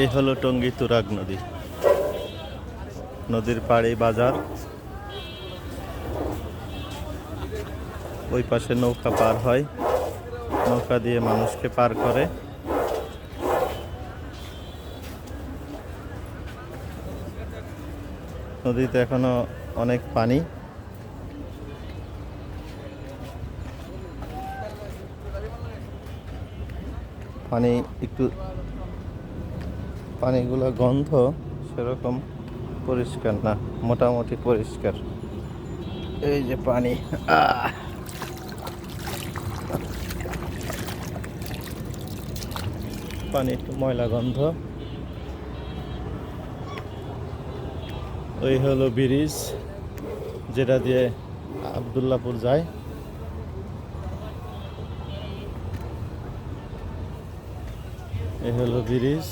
এই হলো টঙ্গী তুরাগ নদী। নদীর পাড়ে বাজার, ওই পাশে নৌকা পার হয়, নৌকা দিয়ে মানুষকে পার করে। নদীতে এখনো অনেক পানি। পানি একটু, পানিগুলো গন্ধ সেরকম পরিষ্কার না, মোটামুটি পরিষ্কার। এই যে পানি, পানি একটু ময়লা গন্ধ। ওই হলো ব্রিজ যেটা দিয়ে আবদুল্লাপুর যায়। এই হলো ব্রিজ।